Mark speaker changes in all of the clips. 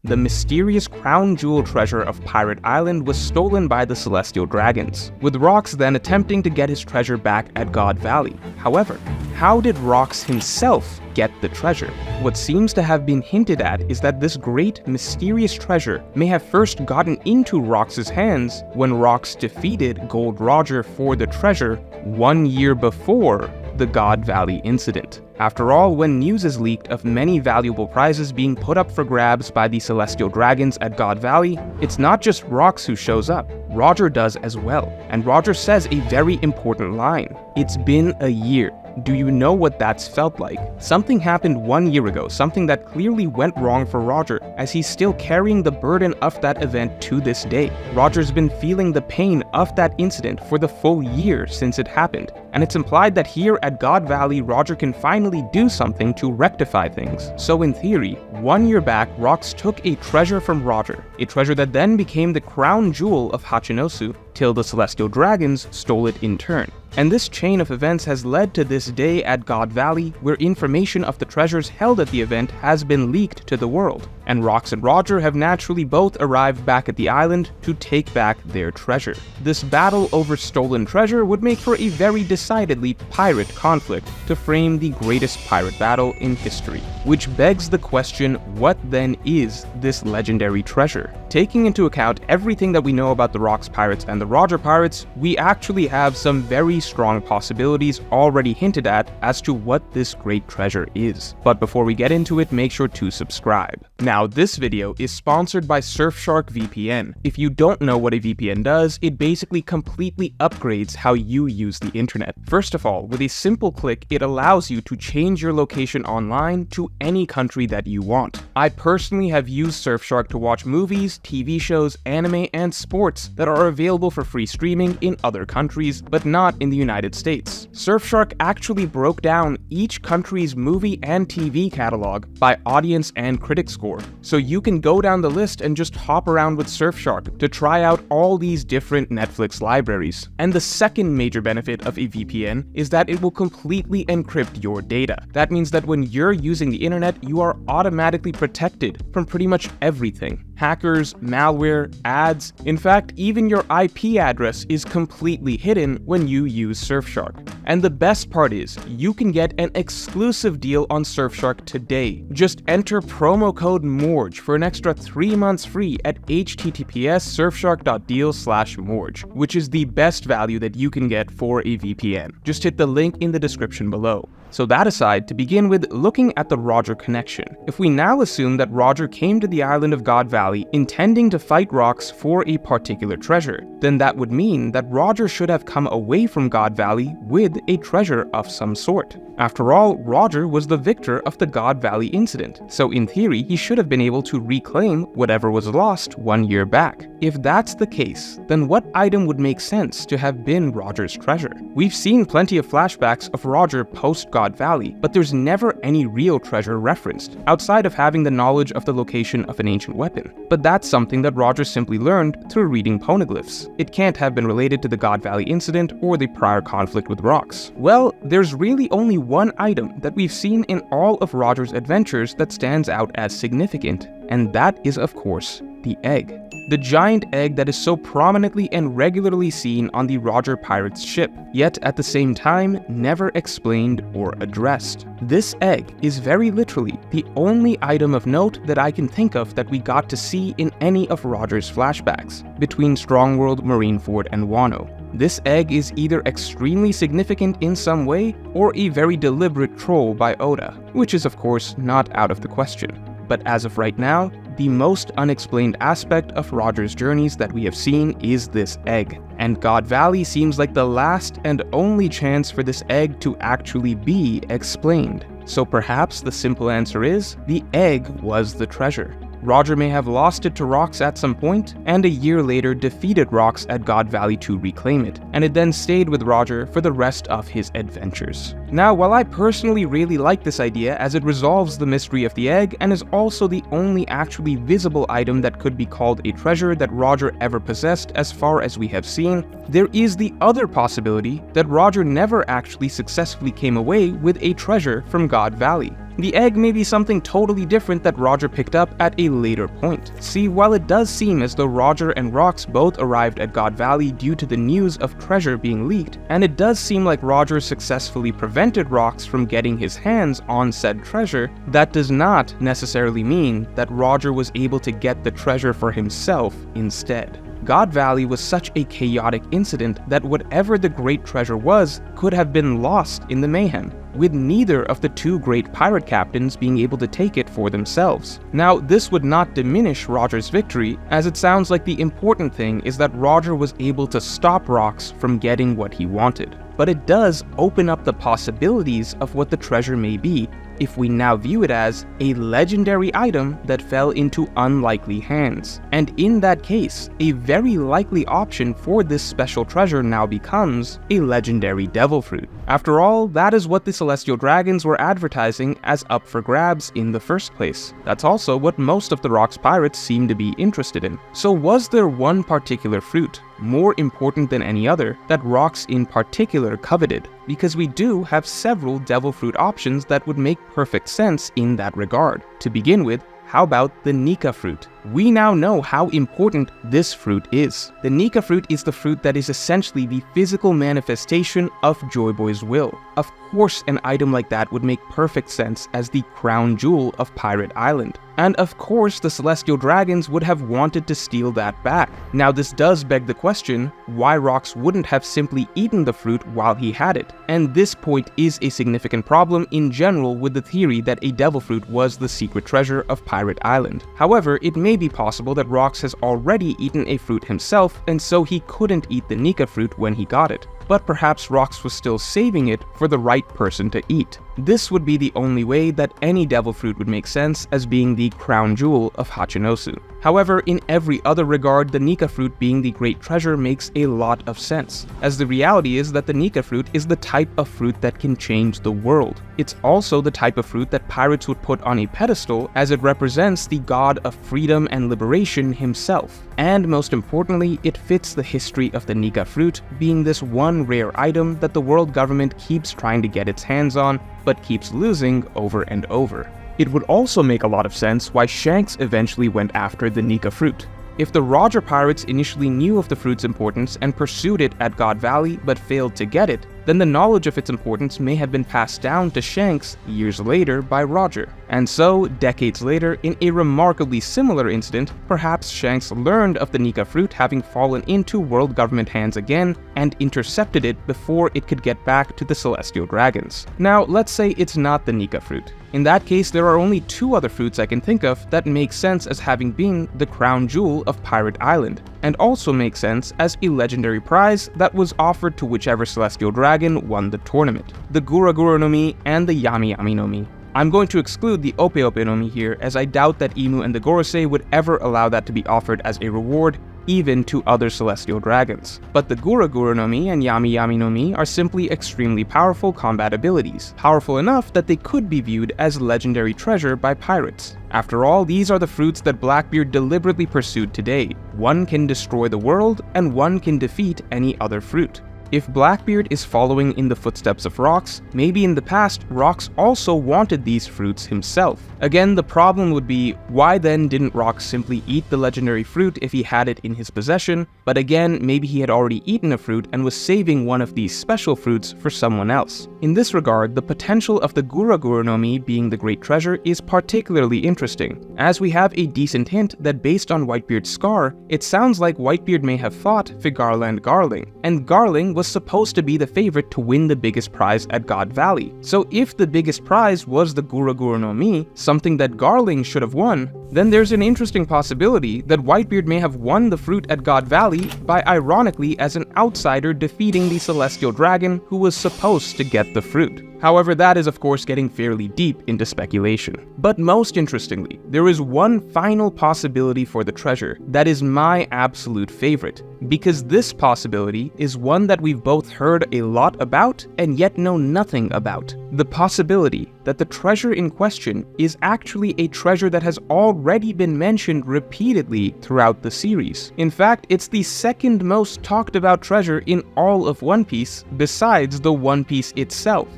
Speaker 1: the mysterious crown jewel treasure of Pirate Island was stolen by the Celestial Dragons, with Rox then attempting to get his treasure back at God Valley. However, how did Rox himself get the treasure? What seems to have been hinted at is that this great mysterious treasure may have first gotten into Rox's hands when Rox defeated Gold Roger for the treasure 1 year before the God Valley incident. After all, when news is leaked of many valuable prizes being put up for grabs by the Celestial Dragons at God Valley, it's not just Rox who shows up, Roger does as well. And Roger says a very important line: "It's been a year. Do you know what that's felt like?" Something happened 1 year ago, something that clearly went wrong for Roger, as he's still carrying the burden of that event to this day. Roger's been feeling the pain of that incident for the full year since it happened, and it's implied that here at God Valley, Roger can finally do something to rectify things. So in theory, 1 year back, Rox took a treasure from Roger, a treasure that then became the crown jewel of Hachinosu, till the Celestial Dragons stole it in turn. And this chain of events has led to this day at God Valley, where information of the treasures held at the event has been leaked to the world, and Rox and Roger have naturally both arrived back at the island to take back their treasure. This battle over stolen treasure would make for a very decidedly pirate conflict to frame the greatest pirate battle in history. Which begs the question, what then is this legendary treasure? Taking into account everything that we know about the Rox Pirates and the Roger Pirates, we actually have some very strong possibilities already hinted at as to what this great treasure is. But before we get into it, make sure to subscribe. Now, this video is sponsored by Surfshark VPN. If you don't know what a VPN does, it basically completely upgrades how you use the internet. First of all, with a simple click, it allows you to change your location online to any country that you want. I personally have used Surfshark to watch movies, TV shows, anime, and sports that are available for free streaming in other countries, but not in the United States. Surfshark actually broke down each country's movie and TV catalog by audience and critic score, so you can go down the list and just hop around with Surfshark to try out all these different Netflix libraries. And the second major benefit of a VPN is that it will completely encrypt your data. That means that when you're using the internet, you are automatically protected from pretty much everything. Hackers, malware, ads, in fact, even your IP address is completely hidden when you use Surfshark. And the best part is, you can get an exclusive deal on Surfshark today. Just enter promo code MORGE for an extra 3 months free at https://surfshark.deal/morge, which is the best value that you can get for a VPN. Just hit the link in the description below. So that aside, to begin with, looking at the Roger connection. If we now assume that Roger came to the island of God Valley intending to fight Rox for a particular treasure, then that would mean that Roger should have come away from God Valley with a treasure of some sort. After all, Roger was the victor of the God Valley incident, so in theory he should have been able to reclaim whatever was lost 1 year back. If that's the case, then what item would make sense to have been Roger's treasure? We've seen plenty of flashbacks of Roger post God Valley, but there's never any real treasure referenced, outside of having the knowledge of the location of an ancient weapon. But that's something that Roger simply learned through reading poneglyphs. It can't have been related to the God Valley incident or the prior conflict with Rox. Well, there's really only one item that we've seen in all of Roger's adventures that stands out as significant, and that is, of course, the egg. The giant egg that is so prominently and regularly seen on the Roger Pirates ship, yet at the same time never explained or addressed. This egg is very literally the only item of note that I can think of that we got to see in any of Roger's flashbacks between Strongworld, Marineford, and Wano. This egg is either extremely significant in some way or a very deliberate troll by Oda, which is of course not out of the question. But as of right now, the most unexplained aspect of Roger's journeys that we have seen is this egg, and God Valley seems like the last and only chance for this egg to actually be explained. So perhaps the simple answer is, the egg was the treasure. Roger may have lost it to Rox at some point, and a year later defeated Rox at God Valley to reclaim it, and it then stayed with Roger for the rest of his adventures. Now, while I personally really like this idea as it resolves the mystery of the egg and is also the only actually visible item that could be called a treasure that Roger ever possessed as far as we have seen, there is the other possibility that Roger never actually successfully came away with a treasure from God Valley. The egg may be something totally different that Roger picked up at a later point. See, while it does seem as though Roger and Rox both arrived at God Valley due to the news of treasure being leaked, and it does seem like Roger successfully prevented Rox from getting his hands on said treasure, that does not necessarily mean that Roger was able to get the treasure for himself instead. God Valley was such a chaotic incident that whatever the great treasure was could have been lost in the mayhem, with neither of the two great pirate captains being able to take it for themselves. Now, this would not diminish Roger's victory, as it sounds like the important thing is that Roger was able to stop Rox from getting what he wanted. But it does open up the possibilities of what the treasure may be, if we now view it as a legendary item that fell into unlikely hands. And in that case, a very likely option for this special treasure now becomes a legendary devil fruit. After all, that is what the Celestial Dragons were advertising as up for grabs in the first place. That's also what most of the Rox pirates seem to be interested in. So was there one particular fruit, more important than any other, that Rox in particular coveted? Because we do have several devil fruit options that would make perfect sense in that regard. To begin with, how about the Nika fruit? We now know how important this fruit is. The Nika fruit is the fruit that is essentially the physical manifestation of Joy Boy's will. Of course, an item like that would make perfect sense as the crown jewel of Pirate Island. And of course, the Celestial Dragons would have wanted to steal that back. Now, this does beg the question, why Rox wouldn't have simply eaten the fruit while he had it. And this point is a significant problem in general with the theory that a devil fruit was the secret treasure of Pirate Island. However, it may be possible that Rox has already eaten a fruit himself, and so he couldn't eat the Nika fruit when he got it. But perhaps Rox was still saving it for the right person to eat. This would be the only way that any devil fruit would make sense as being the crown jewel of Hachinosu. However, in every other regard, the Nika fruit being the great treasure makes a lot of sense, as the reality is that the Nika fruit is the type of fruit that can change the world. It's also the type of fruit that pirates would put on a pedestal, as it represents the god of freedom and liberation himself. And most importantly, it fits the history of the Nika fruit, being this one rare item that the world government keeps trying to get its hands on, but keeps losing over and over. It would also make a lot of sense why Shanks eventually went after the Nika fruit. If the Roger pirates initially knew of the fruit's importance and pursued it at God Valley but failed to get it, then the knowledge of its importance may have been passed down to Shanks years later by Roger. And so, decades later, in a remarkably similar incident, perhaps Shanks learned of the Nika fruit having fallen into world government hands again and intercepted it before it could get back to the Celestial Dragons. Now, let's say it's not the Nika fruit. In that case, there are only two other fruits I can think of that make sense as having been the crown jewel of Pirate Island, and also make sense as a legendary prize that was offered to whichever Celestial Dragon won the tournament: the Gura Gura no Mi and the Yami Yami no Mi. I'm going to exclude the Ope Ope no Mi here, as I doubt that Imu and the Gorosei would ever allow that to be offered as a reward, even to other Celestial Dragons. But the Gura Gura no Mi and Yami Yami no Mi are simply extremely powerful combat abilities, powerful enough that they could be viewed as legendary treasure by pirates. After all, these are the fruits that Blackbeard deliberately pursued today. One can destroy the world, and one can defeat any other fruit. If Blackbeard is following in the footsteps of Rox, maybe in the past Rox also wanted these fruits himself. Again, the problem would be, why then didn't Rox simply eat the legendary fruit if he had it in his possession? But again, maybe he had already eaten a fruit and was saving one of these special fruits for someone else. In this regard, the potential of the Gura Gura no Mi being the great treasure is particularly interesting, as we have a decent hint that based on Whitebeard's scar, it sounds like Whitebeard may have fought Figarland Garling, and Garling was supposed to be the favorite to win the biggest prize at God Valley. So if the biggest prize was the Gura Gura no Mi, something that Garling should have won, then there's an interesting possibility that Whitebeard may have won the fruit at God Valley by ironically as an outsider defeating the Celestial Dragon who was supposed to get the fruit. However, that is of course getting fairly deep into speculation. But most interestingly, there is one final possibility for the treasure that is my absolute favorite, because this possibility is one that we've both heard a lot about and yet know nothing about. The possibility that the treasure in question is actually a treasure that has already been mentioned repeatedly throughout the series. In fact, it's the second most talked about treasure in all of One Piece, besides the One Piece itself: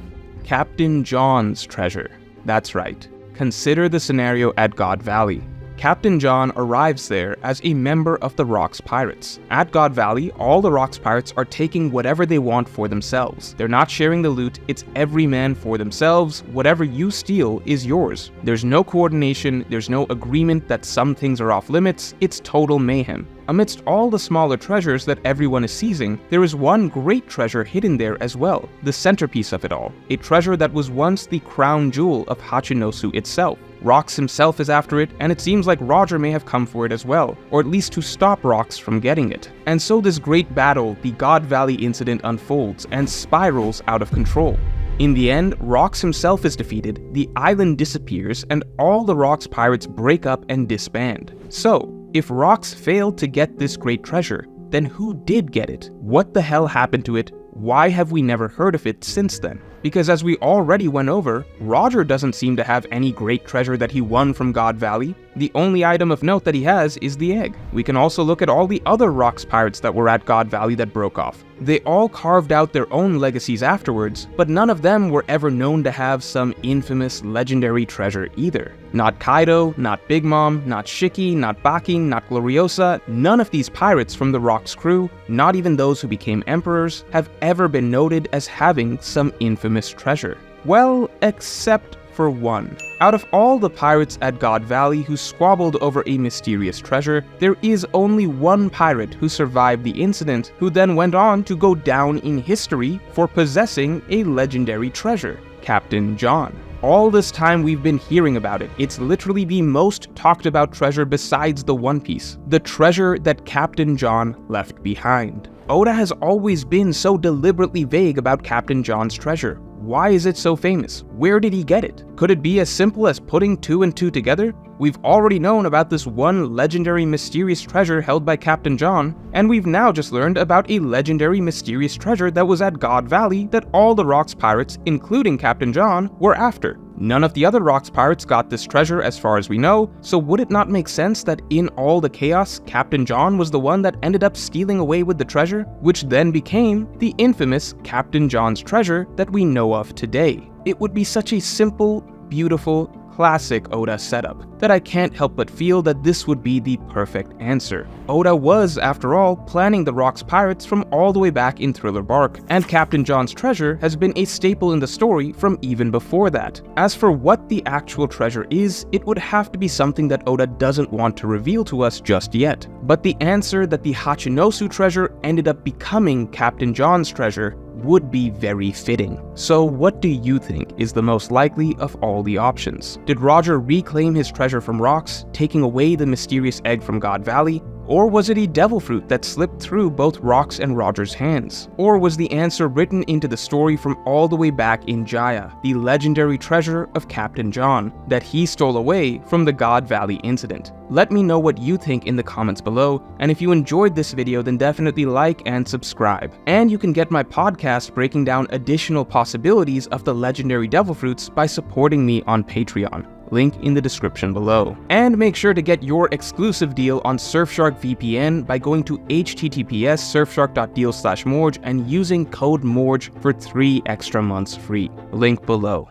Speaker 1: Captain John's treasure. That's right. Consider the scenario at God Valley. Captain John arrives there as a member of the Rocks Pirates. At God Valley, all the Rocks Pirates are taking whatever they want for themselves. They're not sharing the loot, it's every man for themselves. Whatever you steal is yours. There's no coordination, there's no agreement that some things are off limits, it's total mayhem. Amidst all the smaller treasures that everyone is seizing, there is one great treasure hidden there as well, the centerpiece of it all, a treasure that was once the crown jewel of Hachinosu itself. Rox himself is after it, and it seems like Roger may have come for it as well, or at least to stop Rox from getting it. And so this great battle, the God Valley incident, unfolds and spirals out of control. In the end, Rox himself is defeated, the island disappears, and all the Rocks Pirates break up and disband. So, if Rox failed to get this great treasure, then who did get it? What the hell happened to it? Why have we never heard of it since then? Because as we already went over, Roger doesn't seem to have any great treasure that he won from God Valley. The only item of note that he has is the egg. We can also look at all the other Rocks Pirates that were at God Valley that broke off. They all carved out their own legacies afterwards, but none of them were ever known to have some infamous legendary treasure either. Not Kaido, not Big Mom, not Shiki, not Baki, not Gloriosa, none of these pirates from the Rocks crew, not even those who became emperors, have ever been noted as having some infamous treasure. Well, except for one. Out of all the pirates at God Valley who squabbled over a mysterious treasure, there is only one pirate who survived the incident, who then went on to go down in history for possessing a legendary treasure, Captain John. All this time we've been hearing about it. It's literally the most talked about treasure besides the One Piece, the treasure that Captain John left behind. Oda has always been so deliberately vague about Captain John's treasure. Why is it so famous? Where did he get it? Could it be as simple as putting 2 and 2 together? We've already known about this one legendary mysterious treasure held by Captain John, and we've now just learned about a legendary mysterious treasure that was at God Valley that all the Rocks Pirates, including Captain John, were after. None of the other Rocks Pirates got this treasure as far as we know, so would it not make sense that in all the chaos, Captain John was the one that ended up stealing away with the treasure, which then became the infamous Captain John's treasure that we know of today? It would be such a simple, beautiful, classic Oda setup that I can't help but feel that this would be the perfect answer. Oda was, after all, planning the Rocks Pirates from all the way back in Thriller Bark, and Captain John's treasure has been a staple in the story from even before that. As for what the actual treasure is, it would have to be something that Oda doesn't want to reveal to us just yet. But the answer that the Hachinosu treasure ended up becoming Captain John's treasure would be very fitting. So what do you think is the most likely of all the options? Did Roger reclaim his treasure from Rocks, taking away the mysterious egg from God Valley? Or was it a devil fruit that slipped through both Rocks and Roger's hands? Or was the answer written into the story from all the way back in Jaya, the legendary treasure of Captain John, that he stole away from the God Valley incident? Let me know what you think in the comments below, and if you enjoyed this video then definitely like and subscribe. And you can get my podcast breaking down additional possibilities of the legendary devil fruits by supporting me on Patreon. Link in the description below. And make sure to get your exclusive deal on Surfshark VPN by going to https://surfshark.deal/Morge and using code MORGE for 3 extra months free. Link below.